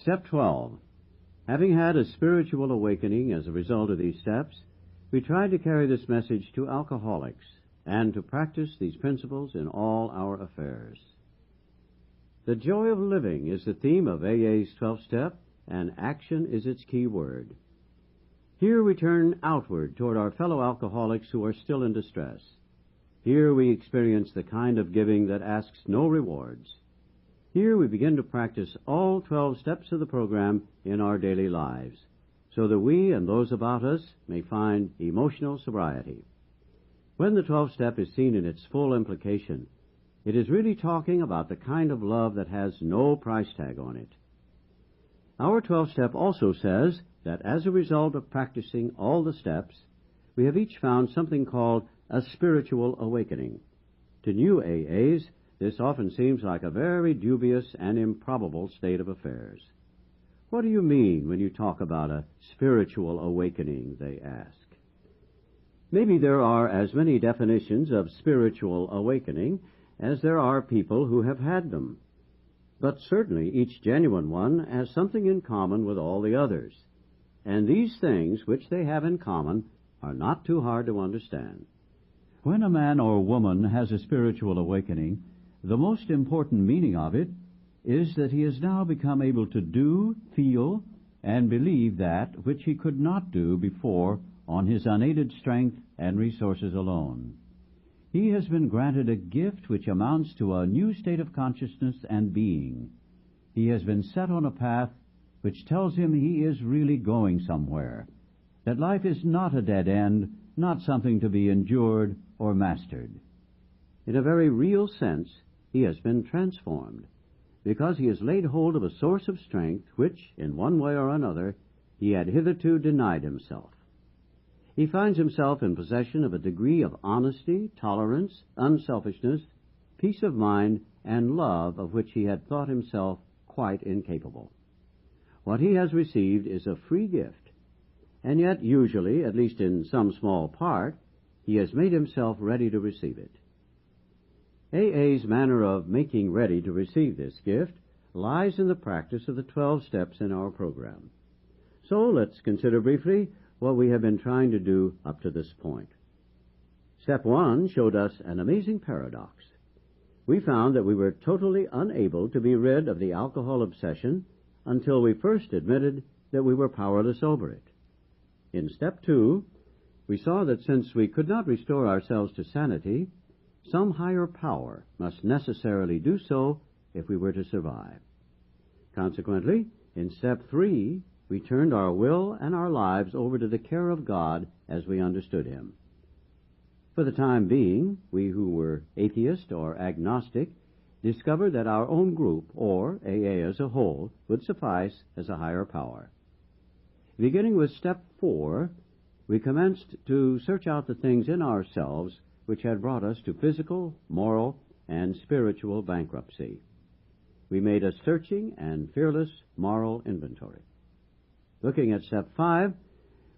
Step 12. Having had a spiritual awakening as a result of these steps, we tried to carry this message to alcoholics and to practice these principles in all our affairs. The joy of living is the theme of AA's 12th Step, and action is its key word. Here we turn outward toward our fellow alcoholics who are still in distress. Here we experience the kind of giving that asks no rewards. Here we begin to practice all 12 steps of the program in our daily lives, so that we and those about us may find emotional sobriety. When the 12th step is seen in its full implication, it is really talking about the kind of love that has no price tag on it. Our 12th step also says that as a result of practicing all the steps, we have each found something called a spiritual awakening. To new AAs, this often seems like a very dubious and improbable state of affairs. What do you mean when you talk about a spiritual awakening, they ask. Maybe there are as many definitions of spiritual awakening as there are people who have had them. But certainly each genuine one has something in common with all the others. And these things which they have in common are not too hard to understand. When a man or woman has a spiritual awakening, the most important meaning of it is that he has now become able to do, feel, and believe that which he could not do before on his unaided strength and resources alone. He has been granted a gift which amounts to a new state of consciousness and being. He has been set on a path which tells him he is really going somewhere, that life is not a dead end, not something to be endured or mastered. In a very real sense, he has been transformed, because he has laid hold of a source of strength which, in one way or another, he had hitherto denied himself. He finds himself in possession of a degree of honesty, tolerance, unselfishness, peace of mind, and love of which he had thought himself quite incapable. What he has received is a free gift, and yet usually, at least in some small part, he has made himself ready to receive it. AA's manner of making ready to receive this gift lies in the practice of the 12 steps in our program. So let's consider briefly what we have been trying to do up to this point. Step 1 showed us an amazing paradox. We found that we were totally unable to be rid of the alcohol obsession until we first admitted that we were powerless over it. In Step 2, we saw that since we could not restore ourselves to sanity, some higher power must necessarily do so if we were to survive. Consequently, in Step 3, we turned our will and our lives over to the care of God as we understood Him. For the time being, we who were atheist or agnostic discovered that our own group, or AA as a whole, would suffice as a higher power. Beginning with Step 4, we commenced to search out the things in ourselves which had brought us to physical, moral, and spiritual bankruptcy. We made a searching and fearless moral inventory. Looking at Step 5,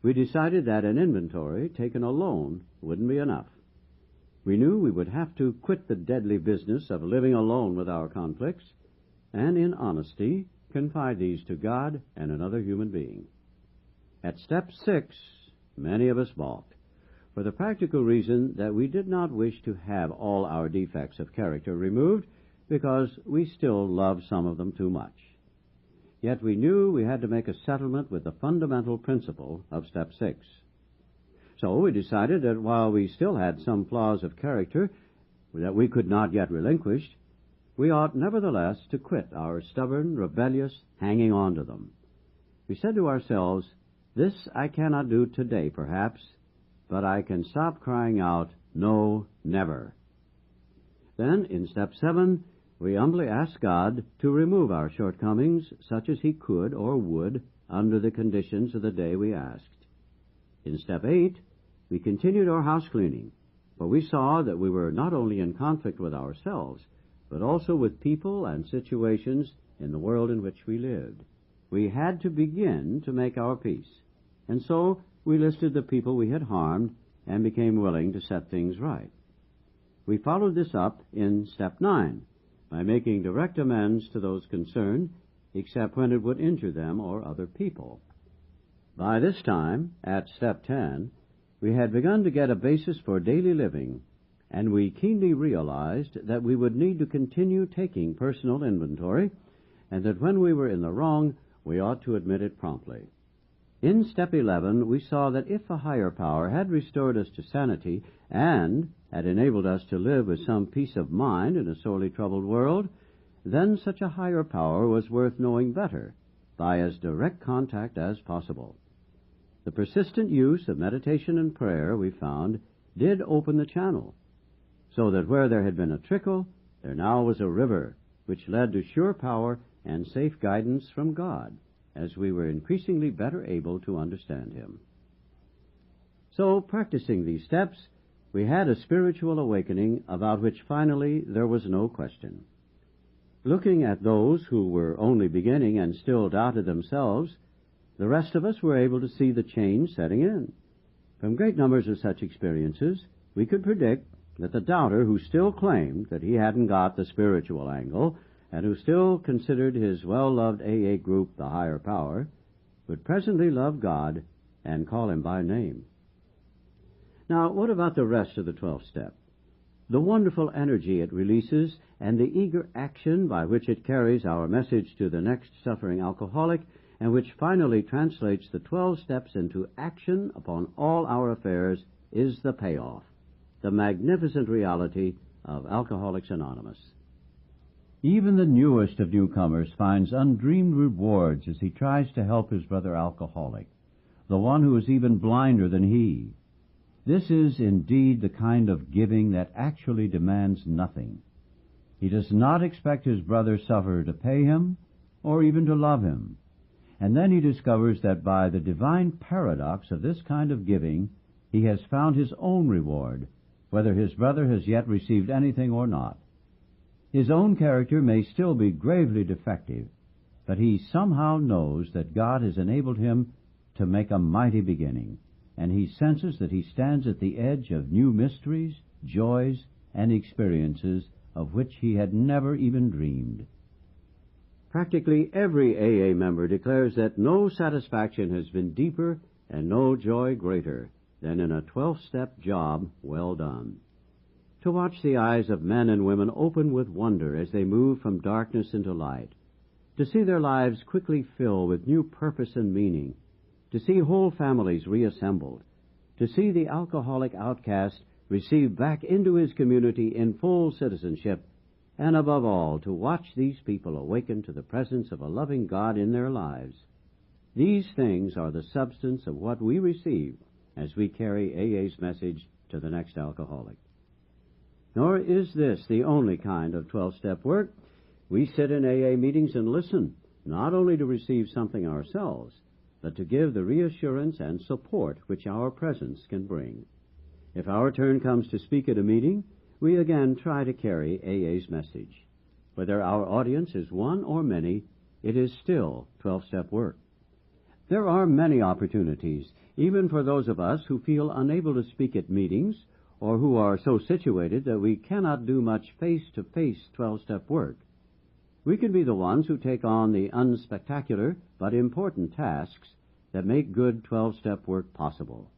we decided that an inventory taken alone wouldn't be enough. We knew we would have to quit the deadly business of living alone with our conflicts, and in honesty confide these to God and another human being. At Step 6, many of us balked, for the practical reason that we did not wish to have all our defects of character removed, because we still loved some of them too much. Yet we knew we had to make a settlement with the fundamental principle of Step 6. So we decided that while we still had some flaws of character that we could not yet relinquish, we ought nevertheless to quit our stubborn, rebellious hanging on to them. We said to ourselves, "This I cannot do today, perhaps, but I can stop crying out, 'No, never.'" Then, in Step 7, we humbly asked God to remove our shortcomings, such as He could or would, under the conditions of the day we asked. In Step 8, we continued our house cleaning, for we saw that we were not only in conflict with ourselves, but also with people and situations in the world in which we lived. We had to begin to make our peace, and so we listed the people we had harmed and became willing to set things right. We followed this up in Step 9, by making direct amends to those concerned except when it would injure them or other people. By this time, at Step 10, we had begun to get a basis for daily living, and we keenly realized that we would need to continue taking personal inventory, and that when we were in the wrong, we ought to admit it promptly. In Step 11, we saw that if a higher power had restored us to sanity and had enabled us to live with some peace of mind in a sorely troubled world, then such a higher power was worth knowing better by as direct contact as possible. The persistent use of meditation and prayer, we found, did open the channel, so that where there had been a trickle, there now was a river, which led to sure power and safe guidance from God, as we were increasingly better able to understand Him. So, practicing these steps, we had a spiritual awakening about which finally there was no question. Looking at those who were only beginning and still doubted themselves, the rest of us were able to see the change setting in. From great numbers of such experiences, we could predict that the doubter who still claimed that he hadn't got the spiritual angle and who still considered his well-loved AA group the higher power would presently love God and call Him by name. Now, what about the rest of the 12th step? The wonderful energy it releases and the eager action by which it carries our message to the next suffering alcoholic, and which finally translates the 12 steps into action upon all our affairs, is the payoff, the magnificent reality of Alcoholics Anonymous. Even the newest of newcomers finds undreamed rewards as he tries to help his brother alcoholic, the one who is even blinder than he. This is indeed the kind of giving that actually demands nothing. He does not expect his brother sufferer to pay him or even to love him. And then he discovers that by the divine paradox of this kind of giving, he has found his own reward, whether his brother has yet received anything or not. His own character may still be gravely defective, but he somehow knows that God has enabled him to make a mighty beginning, and he senses that he stands at the edge of new mysteries, joys, and experiences of which he had never even dreamed. Practically every AA member declares that no satisfaction has been deeper and no joy greater than in a 12-step job well done. To watch the eyes of men and women open with wonder as they move from darkness into light, to see their lives quickly fill with new purpose and meaning, to see whole families reassembled, to see the alcoholic outcast received back into his community in full citizenship, and above all, to watch these people awaken to the presence of a loving God in their lives. These things are the substance of what we receive as we carry AA's message to the next alcoholic. Nor is this the only kind of 12-step work. We sit in AA meetings and listen, not only to receive something ourselves, but to give the reassurance and support which our presence can bring. If our turn comes to speak at a meeting, we again try to carry AA's message. Whether our audience is one or many, it is still 12-step work. There are many opportunities, even for those of us who feel unable to speak at meetings or who are so situated that we cannot do much face-to-face 12-step work. We can be the ones who take on the unspectacular but important tasks that make good 12-step work possible.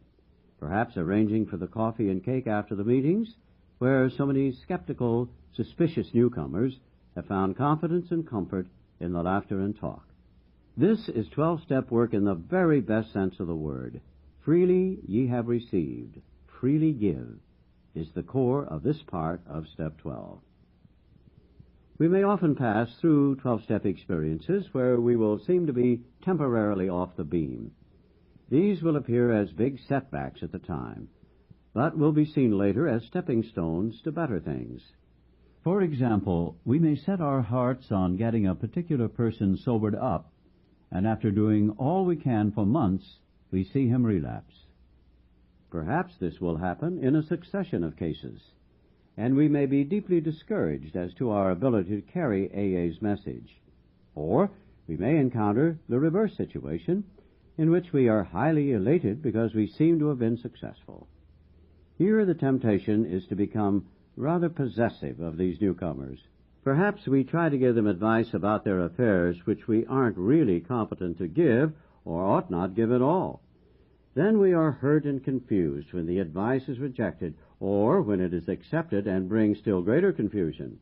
Perhaps arranging for the coffee and cake after the meetings, where so many skeptical, suspicious newcomers have found confidence and comfort in the laughter and talk. This is 12-step work in the very best sense of the word. Freely ye have received, freely give, is the core of this part of Step 12. We may often pass through 12-step experiences where we will seem to be temporarily off the beam. These will appear as big setbacks at the time, but will be seen later as stepping stones to better things. For example, we may set our hearts on getting a particular person sobered up, and after doing all we can for months, we see him relapse. Perhaps this will happen in a succession of cases, and we may be deeply discouraged as to our ability to carry AA's message. Or we may encounter the reverse situation, in which we are highly elated because we seem to have been successful. Here the temptation is to become rather possessive of these newcomers, Perhaps we try to give them advice about their affairs which we aren't really competent to give or ought not give at all. Then we are hurt and confused when the advice is rejected or when it is accepted and brings still greater confusion.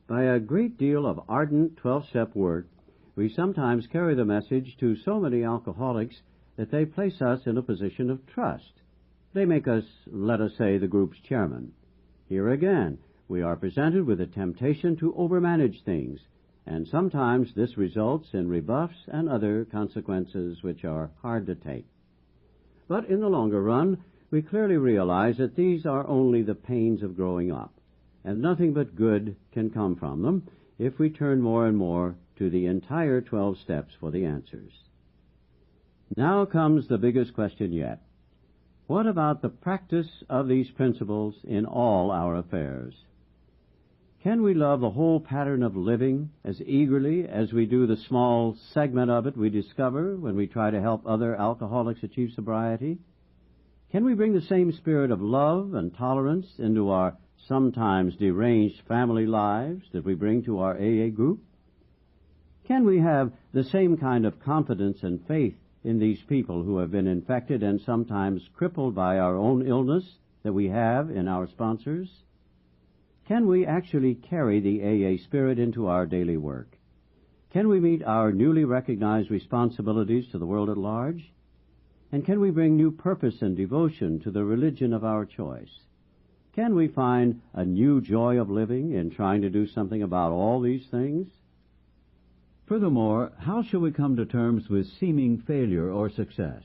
By a great deal of ardent 12-step work, we sometimes carry the message to so many alcoholics that they place us in a position of trust. They make us, let us say, the group's chairman. Here again, we are presented with a temptation to overmanage things, and sometimes this results in rebuffs and other consequences which are hard to take. But in the longer run, we clearly realize that these are only the pains of growing up, and nothing but good can come from them if we turn more and more to the entire 12 steps for the answers. Now comes the biggest question yet. What about the practice of these principles in all our affairs? Can we love the whole pattern of living as eagerly as we do the small segment of it we discover when we try to help other alcoholics achieve sobriety? Can we bring the same spirit of love and tolerance into our sometimes deranged family lives that we bring to our AA group? Can we have the same kind of confidence and faith in these people who have been infected and sometimes crippled by our own illness that we have in our sponsors? Can we actually carry the AA spirit into our daily work? Can we meet our newly recognized responsibilities to the world at large? And can we bring new purpose and devotion to the religion of our choice? Can we find a new joy of living in trying to do something about all these things? Furthermore, how shall we come to terms with seeming failure or success?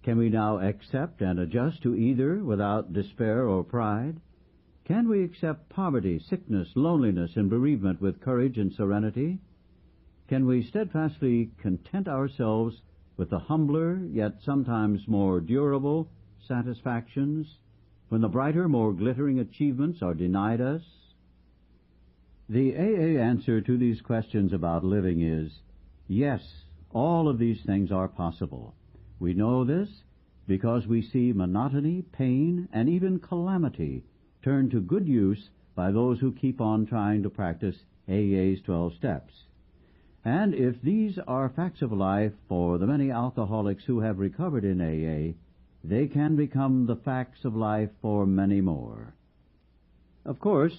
Can we now accept and adjust to either without despair or pride? Can we accept poverty, sickness, loneliness, and bereavement with courage and serenity? Can we steadfastly content ourselves with the humbler, yet sometimes more durable, satisfactions when the brighter, more glittering achievements are denied us? The AA answer to these questions about living is, yes, all of these things are possible. We know this because we see monotony, pain, and even calamity turn to good use by those who keep on trying to practice AA's 12 steps. And if these are facts of life for the many alcoholics who have recovered in AA, they can become the facts of life for many more. Of course,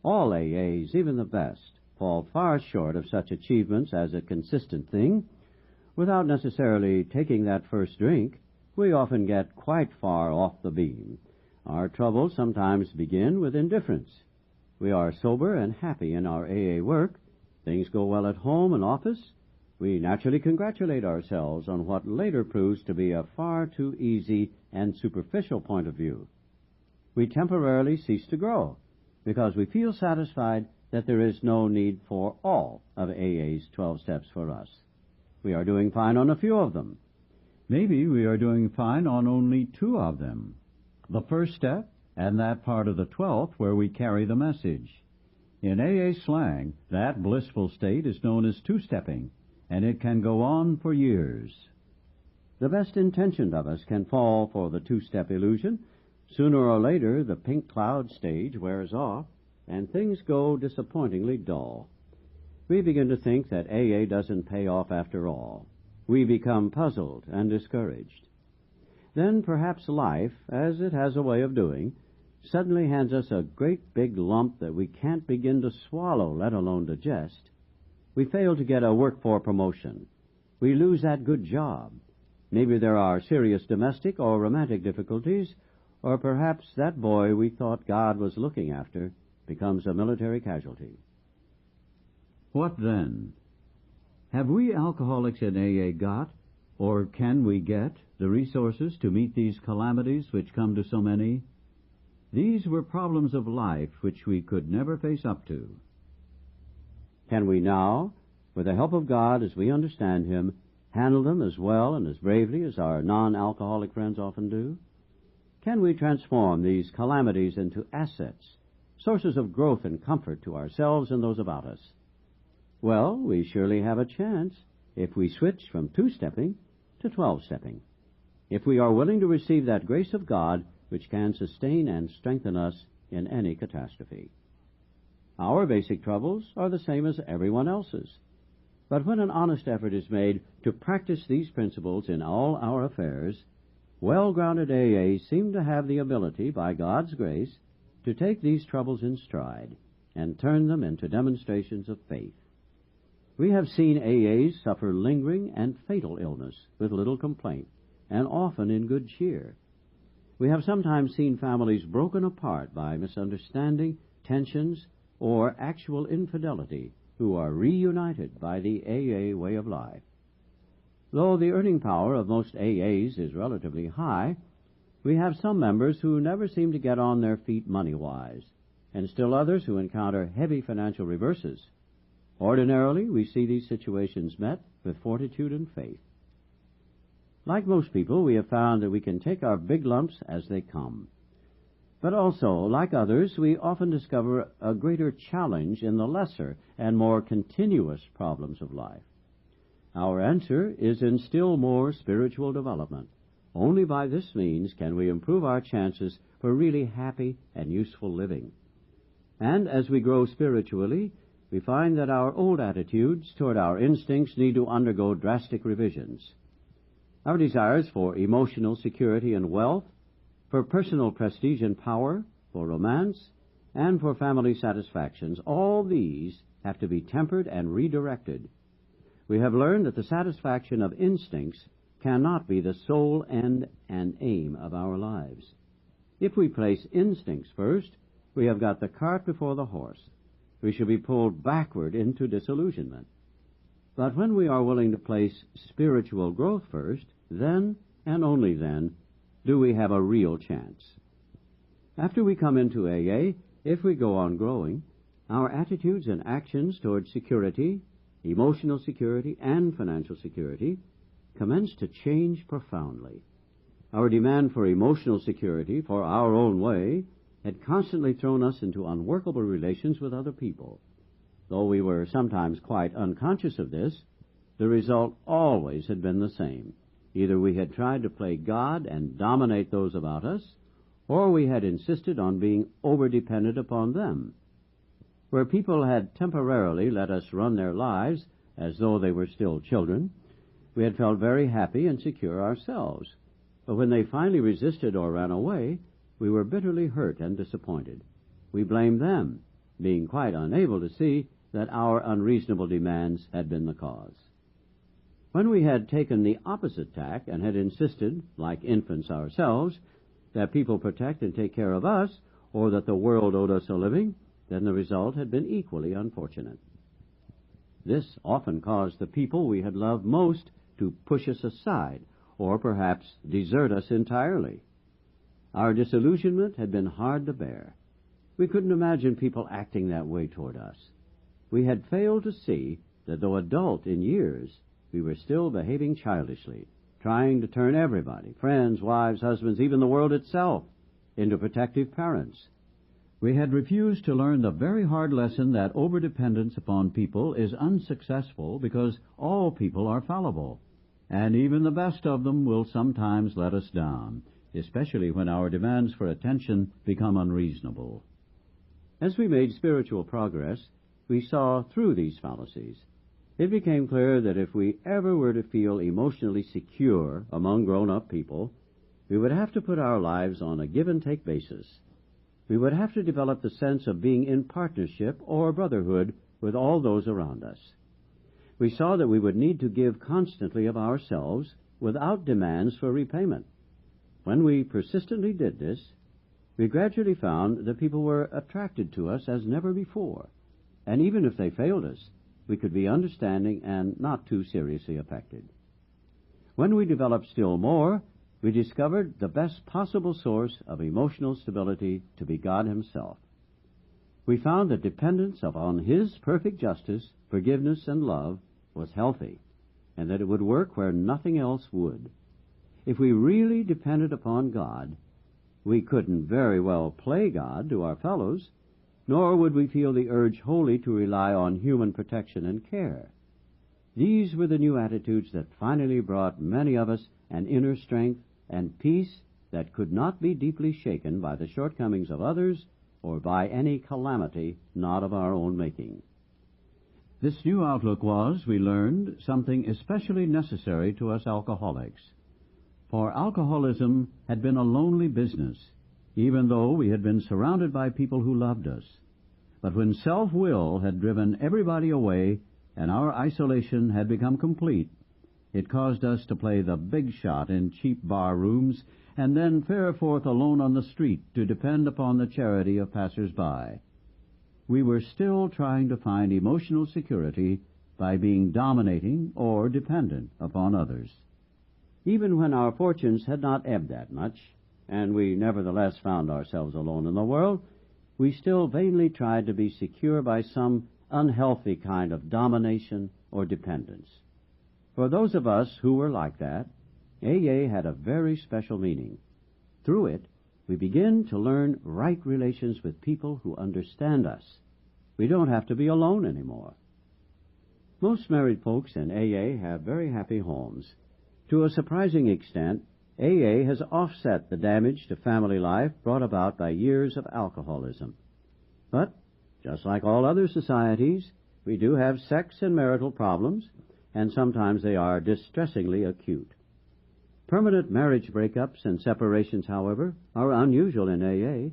all AAs, even the best, fall far short of such achievements as a consistent thing. Without necessarily taking that first drink, we often get quite far off the beam. Our troubles sometimes begin with indifference. We are sober and happy in our AA work. Things go well at home and office. We naturally congratulate ourselves on what later proves to be a far too easy and superficial point of view. We temporarily cease to grow because we feel satisfied that there is no need for all of AA's 12 steps for us. We are doing fine on a few of them. Maybe we are doing fine on only 2 of them. The first step, and that part of the 12th where we carry the message. In AA slang, that blissful state is known as 2-stepping, and it can go on for years. The best intentioned of us can fall for the 2-step illusion. Sooner or later, the pink cloud stage wears off, and things go disappointingly dull. We begin to think that AA doesn't pay off after all. We become puzzled and discouraged. Then perhaps life, as it has a way of doing, suddenly hands us a great big lump that we can't begin to swallow, let alone digest. We fail to get a work-for promotion. We lose that good job. Maybe there are serious domestic or romantic difficulties, or perhaps that boy we thought God was looking after becomes a military casualty. What then? Have we alcoholics in AA got, or can we get, the resources to meet these calamities which come to so many? These were problems of life which we could never face up to. Can we now, with the help of God as we understand Him, handle them as well and as bravely as our non-alcoholic friends often do? Can we transform these calamities into assets, sources of growth and comfort to ourselves and those about us? Well, we surely have a chance if we switch from 2-stepping to 12-stepping. If we are willing to receive that grace of God which can sustain and strengthen us in any catastrophe. Our basic troubles are the same as everyone else's. But when an honest effort is made to practice these principles in all our affairs, well-grounded AAs seem to have the ability, by God's grace, to take these troubles in stride and turn them into demonstrations of faith. We have seen AAs suffer lingering and fatal illness with little complaint, and often in good cheer. We have sometimes seen families broken apart by misunderstanding, tensions, or actual infidelity, who are reunited by the AA way of life. Though the earning power of most AAs is relatively high, we have some members who never seem to get on their feet money-wise, and still others who encounter heavy financial reverses. Ordinarily, we see these situations met with fortitude and faith. Like most people, we have found that we can take our big lumps as they come. But also, like others, we often discover a greater challenge in the lesser and more continuous problems of life. Our answer is in still more spiritual development. Only by this means can we improve our chances for really happy and useful living. And as we grow spiritually, we find that our old attitudes toward our instincts need to undergo drastic revisions. Our desires for emotional security and wealth, for personal prestige and power, for romance, and for family satisfactions, all these have to be tempered and redirected. We have learned that the satisfaction of instincts cannot be the sole end and aim of our lives. If we place instincts first, we have got the cart before the horse. We shall be pulled backward into disillusionment. But when we are willing to place spiritual growth first, then, and only then, do we have a real chance. After we come into AA, if we go on growing, our attitudes and actions toward security, emotional security, and financial security commence to change profoundly. Our demand for emotional security, for our own way, had constantly thrown us into unworkable relations with other people. Though we were sometimes quite unconscious of this, the result always had been the same. Either we had tried to play God and dominate those about us, or we had insisted on being over-dependent upon them. Where people had temporarily let us run their lives as though they were still children, we had felt very happy and secure ourselves. But when they finally resisted or ran away, we were bitterly hurt and disappointed. We blamed them, being quite unable to see that our unreasonable demands had been the cause. When we had taken the opposite tack and had insisted, like infants ourselves, that people protect and take care of us, or that the world owed us a living, then the result had been equally unfortunate. This often caused the people we had loved most to push us aside, or perhaps desert us entirely. Our disillusionment had been hard to bear. We couldn't imagine people acting that way toward us. We had failed to see that though adult in years, we were still behaving childishly, trying to turn everybody, friends, wives, husbands, even the world itself, into protective parents. We had refused to learn the very hard lesson that overdependence upon people is unsuccessful because all people are fallible, and even the best of them will sometimes let us down, especially when our demands for attention become unreasonable. As we made spiritual progress, we saw through these fallacies. It became clear that if we ever were to feel emotionally secure among grown-up people, we would have to put our lives on a give-and-take basis. We would have to develop the sense of being in partnership or brotherhood with all those around us. We saw that we would need to give constantly of ourselves without demands for repayment. When we persistently did this, we gradually found that people were attracted to us as never before, and even if they failed us, we could be understanding and not too seriously affected. When we developed still more, we discovered the best possible source of emotional stability to be God Himself. We found that dependence upon His perfect justice, forgiveness, and love was healthy, and that it would work where nothing else would. If we really depended upon God, we couldn't very well play God to our fellows, nor would we feel the urge wholly to rely on human protection and care. These were the new attitudes that finally brought many of us an inner strength and peace that could not be deeply shaken by the shortcomings of others or by any calamity not of our own making. This new outlook was, we learned, something especially necessary to us alcoholics. For alcoholism had been a lonely business, even though we had been surrounded by people who loved us. But when self-will had driven everybody away and our isolation had become complete, it caused us to play the big shot in cheap bar rooms and then fare forth alone on the street to depend upon the charity of passers-by. We were still trying to find emotional security by being dominating or dependent upon others. Even when our fortunes had not ebbed that much, and we nevertheless found ourselves alone in the world, we still vainly tried to be secure by some unhealthy kind of domination or dependence. For those of us who were like that, AA had a very special meaning. Through it, we begin to learn right relations with people who understand us. We don't have to be alone anymore. Most married folks in AA have very happy homes. To a surprising extent, AA has offset the damage to family life brought about by years of alcoholism. But, just like all other societies, we do have sex and marital problems, and sometimes they are distressingly acute. Permanent marriage breakups and separations, however, are unusual in AA.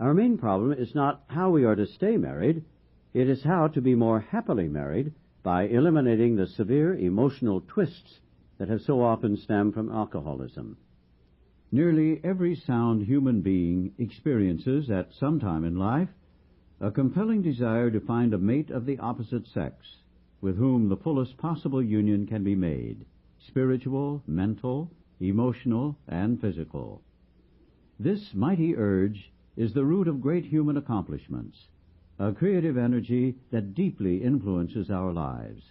Our main problem is not how we are to stay married, it is how to be more happily married by eliminating the severe emotional twists that have so often stemmed from alcoholism. Nearly every sound human being experiences at some time in life a compelling desire to find a mate of the opposite sex with whom the fullest possible union can be made, spiritual, mental, emotional, and physical. This mighty urge is the root of great human accomplishments, a creative energy that deeply influences our lives.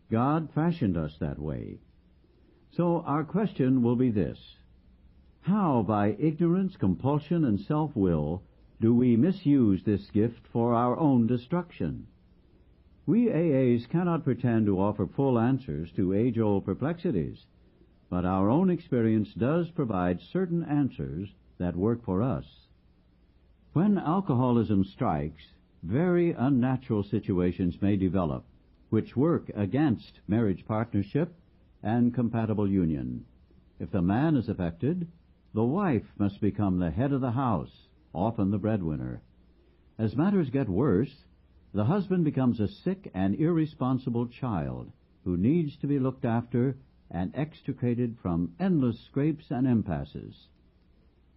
God fashioned us that way. So our question will be this: how, by ignorance, compulsion, and self-will, do we misuse this gift for our own destruction? We AAs cannot pretend to offer full answers to age-old perplexities, but our own experience does provide certain answers that work for us. When alcoholism strikes, very unnatural situations may develop, which work against marriage partnership and compatible union. If the man is affected, the wife must become the head of the house, often the breadwinner. As matters get worse, the husband becomes a sick and irresponsible child who needs to be looked after and extricated from endless scrapes and impasses.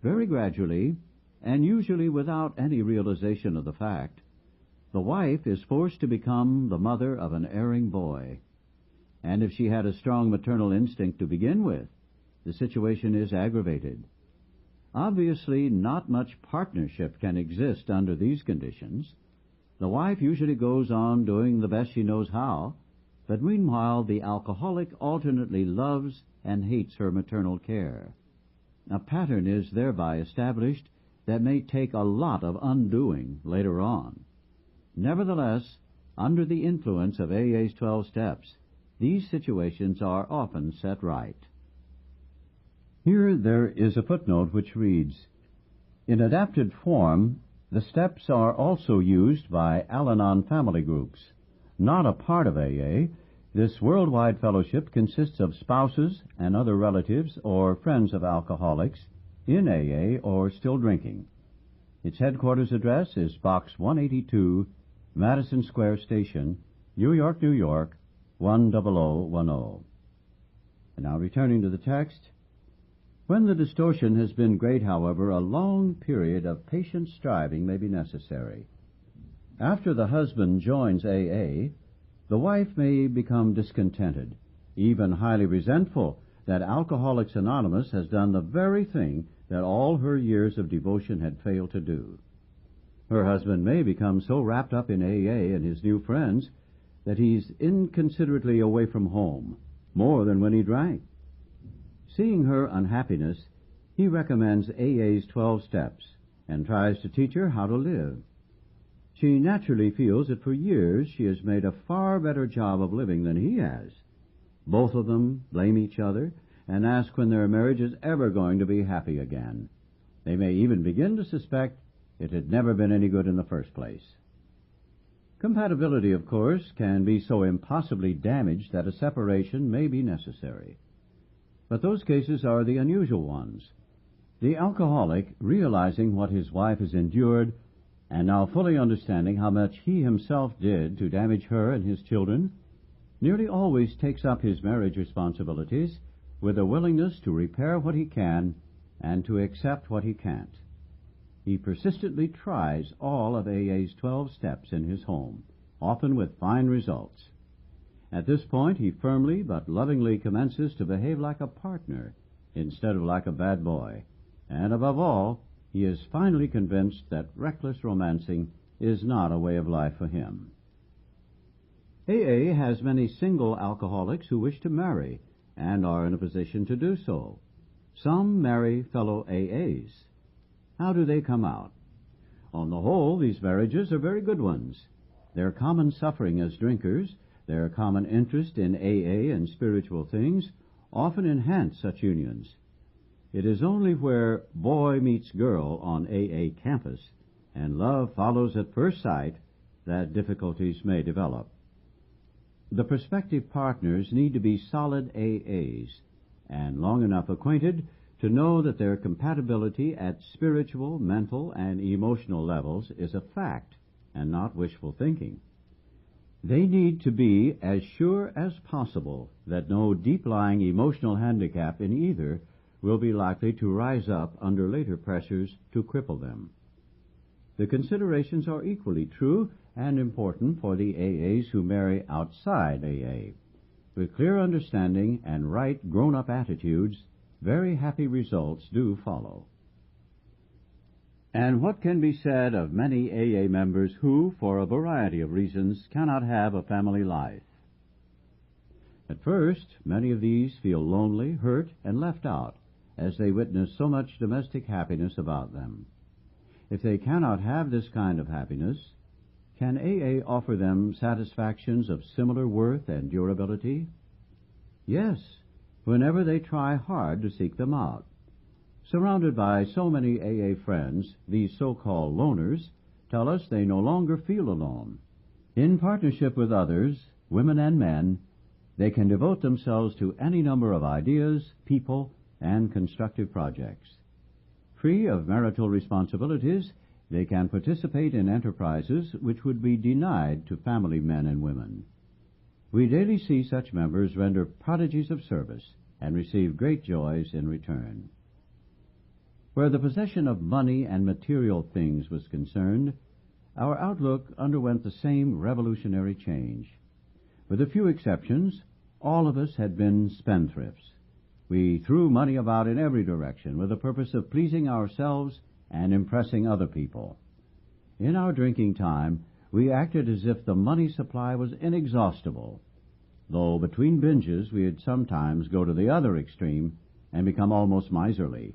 Very gradually, and usually without any realization of the fact, the wife is forced to become the mother of an erring boy. And if she had a strong maternal instinct to begin with, the situation is aggravated. Obviously, not much partnership can exist under these conditions. The wife usually goes on doing the best she knows how, but meanwhile the alcoholic alternately loves and hates her maternal care. A pattern is thereby established that may take a lot of undoing later on. Nevertheless, under the influence of AA's 12 steps, these situations are often set right. Here there is a footnote which reads, in adapted form, the steps are also used by Al-Anon family groups. Not a part of AA, this worldwide fellowship consists of spouses and other relatives or friends of alcoholics in AA or still drinking. Its headquarters address is Box 182, Madison Square Station, New York, New York, 10010. And now returning to the text. When the distortion has been great, however, a long period of patient striving may be necessary. After the husband joins AA, the wife may become discontented, even highly resentful that Alcoholics Anonymous has done the very thing that all her years of devotion had failed to do. Her husband may become so wrapped up in AA and his new friends that he's inconsiderately away from home, more than when he drank. Seeing her unhappiness, he recommends AA's 12 steps and tries to teach her how to live. She naturally feels that for years she has made a far better job of living than he has. Both of them blame each other and ask when their marriage is ever going to be happy again. They may even begin to suspect It had never been any good in the first place. Compatibility, of course, can be so impossibly damaged that a separation may be necessary. But those cases are the unusual ones. The alcoholic, realizing what his wife has endured, and now fully understanding how much he himself did to damage her and his children, nearly always takes up his marriage responsibilities with a willingness to repair what he can and to accept what he can't. He persistently tries all of AA's 12 steps in his home, often with fine results. At this point, he firmly but lovingly commences to behave like a partner instead of like a bad boy. And above all, he is finally convinced that reckless romancing is not a way of life for him. AA has many single alcoholics who wish to marry and are in a position to do so. Some marry fellow AAs. How do they come out? On the whole, these marriages are very good ones. Their common suffering as drinkers, their common interest in AA and spiritual things, often enhance such unions. It is only where boy meets girl on AA campus and love follows at first sight that difficulties may develop. The prospective partners need to be solid AAs and long enough acquainted to know that their compatibility at spiritual, mental, and emotional levels is a fact and not wishful thinking. They need to be as sure as possible that no deep-lying emotional handicap in either will be likely to rise up under later pressures to cripple them. The considerations are equally true and important for the AAs who marry outside AA. With clear understanding and right grown-up attitudes, very happy results do follow. And what can be said of many AA members who, for a variety of reasons, cannot have a family life? At first, many of these feel lonely, hurt, and left out as they witness so much domestic happiness about them. If they cannot have this kind of happiness, can AA offer them satisfactions of similar worth and durability? Yes, whenever they try hard to seek them out. Surrounded by so many AA friends, these so-called loners tell us they no longer feel alone. In partnership with others, women and men, they can devote themselves to any number of ideas, people, and constructive projects. Free of marital responsibilities, they can participate in enterprises which would be denied to family men and women. We daily see such members render prodigies of service and receive great joys in return. Where the possession of money and material things was concerned, our outlook underwent the same revolutionary change. With a few exceptions, all of us had been spendthrifts. We threw money about in every direction with the purpose of pleasing ourselves and impressing other people. In our drinking time, we acted as if the money supply was inexhaustible, though between binges we would sometimes go to the other extreme and become almost miserly.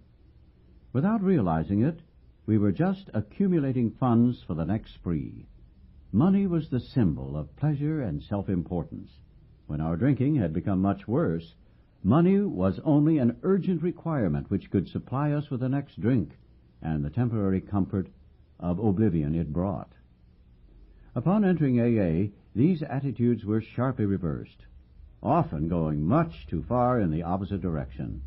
Without realizing it, we were just accumulating funds for the next spree. Money was the symbol of pleasure and self-importance. When our drinking had become much worse, money was only an urgent requirement which could supply us with the next drink and the temporary comfort of oblivion it brought. Upon entering AA, these attitudes were sharply reversed, often going much too far in the opposite direction.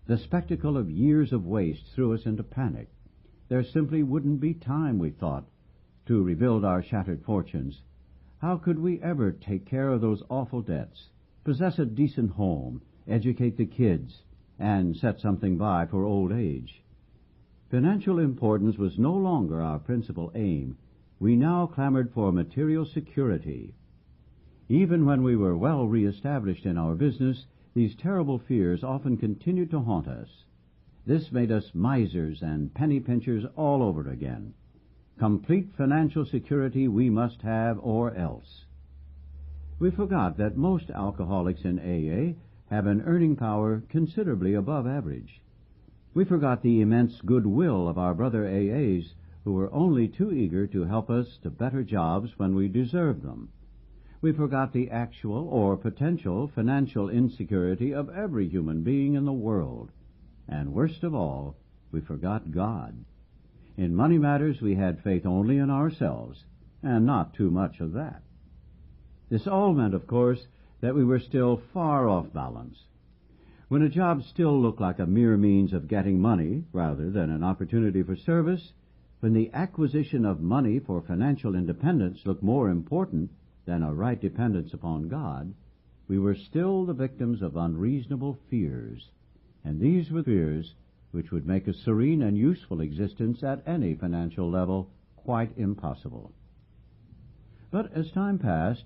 The spectacle of years of waste threw us into panic. There simply wouldn't be time, we thought, to rebuild our shattered fortunes. How could we ever take care of those awful debts, possess a decent home, educate the kids, and set something by for old age? Financial importance was no longer our principal aim. We now clamored for material security. Even when we were well re-established in our business, these terrible fears often continued to haunt us. This made us misers and penny pinchers all over again. Complete financial security we must have, or else. We forgot that most alcoholics in AA have an earning power considerably above average. We forgot the immense goodwill of our brother AAs who were only too eager to help us to better jobs when we deserved them. We forgot the actual or potential financial insecurity of every human being in the world. And worst of all, we forgot God. In money matters, we had faith only in ourselves, and not too much of that. This all meant, of course, that we were still far off balance. When a job still looked like a mere means of getting money rather than an opportunity for service, when the acquisition of money for financial independence looked more important than a right dependence upon God, we were still the victims of unreasonable fears, and these were fears which would make a serene and useful existence at any financial level quite impossible. But as time passed,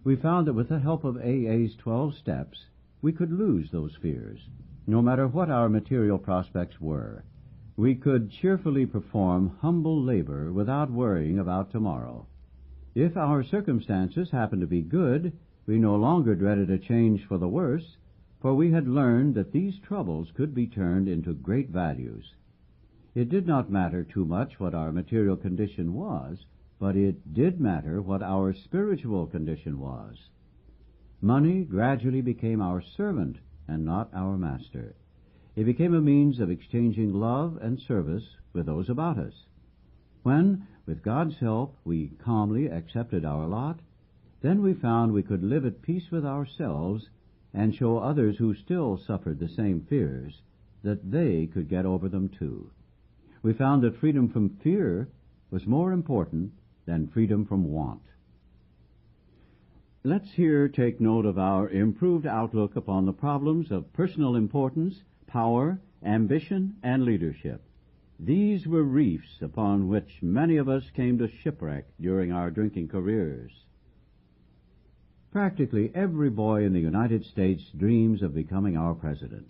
we found that with the help of AA's 12 steps, we could lose those fears, no matter what our material prospects were. We could cheerfully perform humble labor without worrying about tomorrow. If our circumstances happened to be good, we no longer dreaded a change for the worse, for we had learned that these troubles could be turned into great values. It did not matter too much what our material condition was, but it did matter what our spiritual condition was. Money gradually became our servant and not our master. It became a means of exchanging love and service with those about us. When, with God's help, we calmly accepted our lot, then we found we could live at peace with ourselves and show others who still suffered the same fears that they could get over them too. We found that freedom from fear was more important than freedom from want. Let's here take note of our improved outlook upon the problems of personal importance, power, ambition, and leadership. These were reefs upon which many of us came to shipwreck during our drinking careers. Practically every boy in the United States dreams of becoming our president.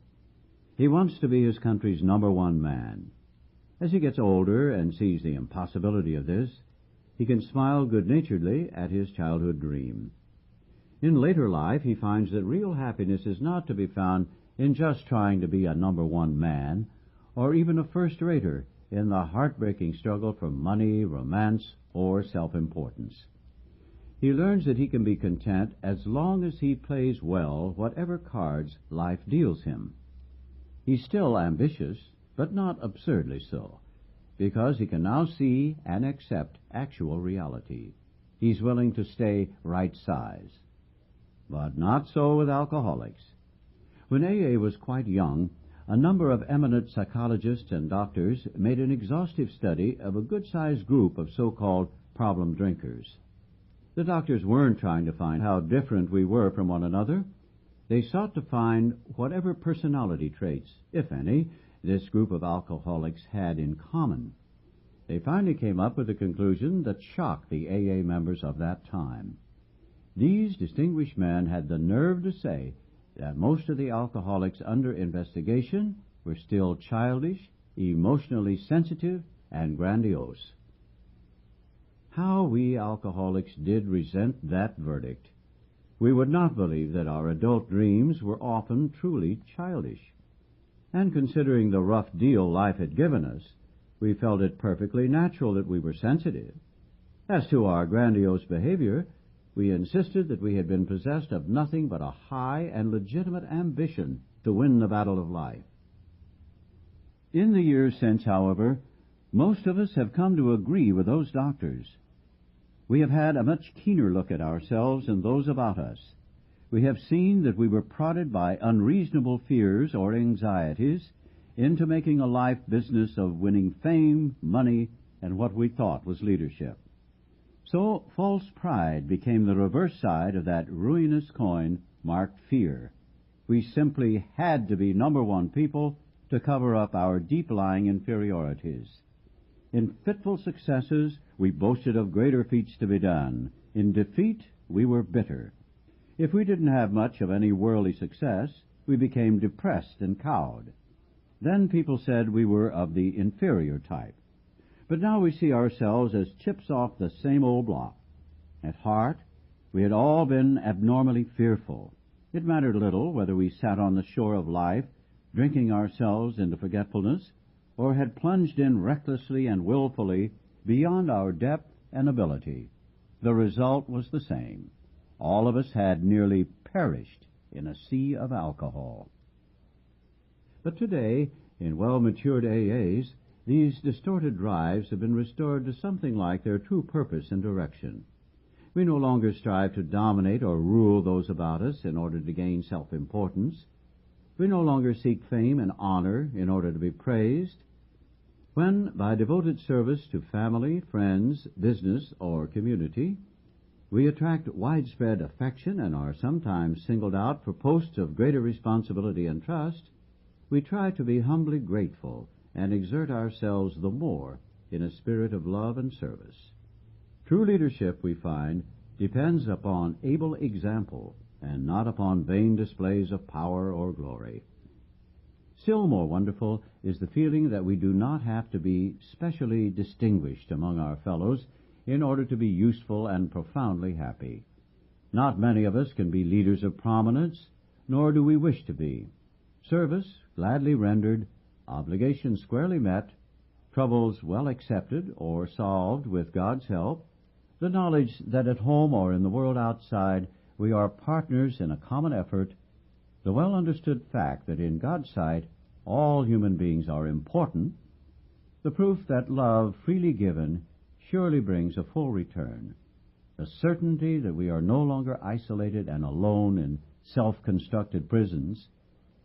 He wants to be his country's #1 man. As he gets older and sees the impossibility of this, he can smile good-naturedly at his childhood dream. In later life, he finds that real happiness is not to be found in just trying to be a #1 man, or even a first-rater in the heartbreaking struggle for money, romance, or self-importance. He learns that he can be content as long as he plays well whatever cards life deals him. He's still ambitious, but not absurdly so, because he can now see and accept actual reality. He's willing to stay right size. But not so with alcoholics. When AA was quite young, a number of eminent psychologists and doctors made an exhaustive study of a good-sized group of so-called problem drinkers. The doctors weren't trying to find how different we were from one another. They sought to find whatever personality traits, if any, this group of alcoholics had in common. They finally came up with a conclusion that shocked the AA members of that time. These distinguished men had the nerve to say that most of the alcoholics under investigation were still childish, emotionally sensitive, and grandiose. How we alcoholics did resent that verdict. We would not believe that our adult dreams were often truly childish. And considering the rough deal life had given us, we felt it perfectly natural that we were sensitive. As to our grandiose behavior, we insisted that we had been possessed of nothing but a high and legitimate ambition to win the battle of life. In the years since, however, most of us have come to agree with those doctors. We have had a much keener look at ourselves and those about us. We have seen that we were prodded by unreasonable fears or anxieties into making a life business of winning fame, money, and what we thought was leadership. So false pride became the reverse side of that ruinous coin marked fear. We simply had to be #1 people to cover up our deep-lying inferiorities. In fitful successes, we boasted of greater feats to be done. In defeat, we were bitter. If we didn't have much of any worldly success, we became depressed and cowed. Then people said we were of the inferior type. But now we see ourselves as chips off the same old block. At heart, we had all been abnormally fearful. It mattered little whether we sat on the shore of life, drinking ourselves into forgetfulness, or had plunged in recklessly and willfully beyond our depth and ability. The result was the same. All of us had nearly perished in a sea of alcohol. But today, in well-matured AAs, These distorted drives have been restored to something like their true purpose and direction. We no longer strive to dominate or rule those about us in order to gain self-importance. We no longer seek fame and honor in order to be praised. When, by devoted service to family, friends, business, or community, we attract widespread affection and are sometimes singled out for posts of greater responsibility and trust, we try to be humbly grateful and exert ourselves the more in a spirit of love and service. True leadership, we find, depends upon able example and not upon vain displays of power or glory. Still more wonderful is the feeling that we do not have to be specially distinguished among our fellows in order to be useful and profoundly happy. Not many of us can be leaders of prominence, nor do we wish to be. Service gladly rendered, obligations squarely met, troubles well accepted or solved with God's help, the knowledge that at home or in the world outside we are partners in a common effort, the well-understood fact that in God's sight all human beings are important, the proof that love freely given surely brings a full return, the certainty that we are no longer isolated and alone in self-constructed prisons,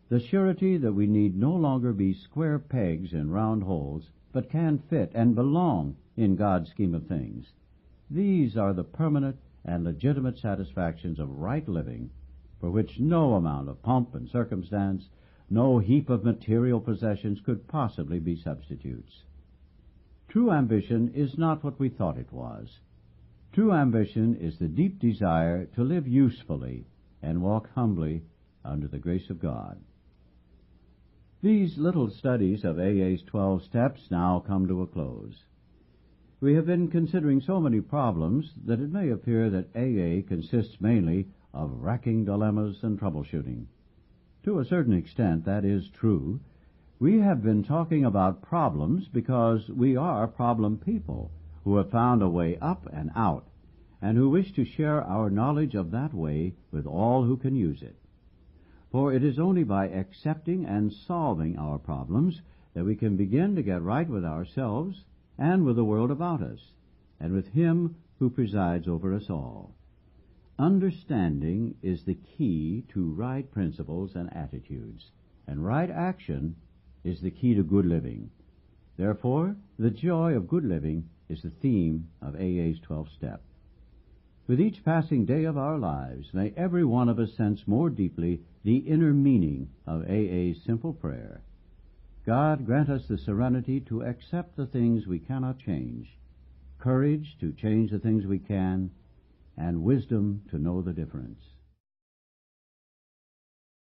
the surety that we need no longer be square pegs in round holes, but can fit and belong in God's scheme of things. These are the permanent and legitimate satisfactions of right living, for which no amount of pomp and circumstance, no heap of material possessions could possibly be substitutes. True ambition is not what we thought it was. True ambition is the deep desire to live usefully and walk humbly under the grace of God. These little studies of AA's 12 steps now come to a close. We have been considering so many problems that it may appear that AA consists mainly of racking dilemmas and troubleshooting. To a certain extent, that is true. We have been talking about problems because we are problem people who have found a way up and out and who wish to share our knowledge of that way with all who can use it. For it is only by accepting and solving our problems that we can begin to get right with ourselves and with the world about us, and with Him who presides over us all. Understanding is the key to right principles and attitudes, and right action is the key to good living. Therefore, the joy of good living is the theme of AA's 12th step. With each passing day of our lives, may every one of us sense more deeply the inner meaning of AA's simple prayer. God grant us the serenity to accept the things we cannot change, courage to change the things we can, and wisdom to know the difference.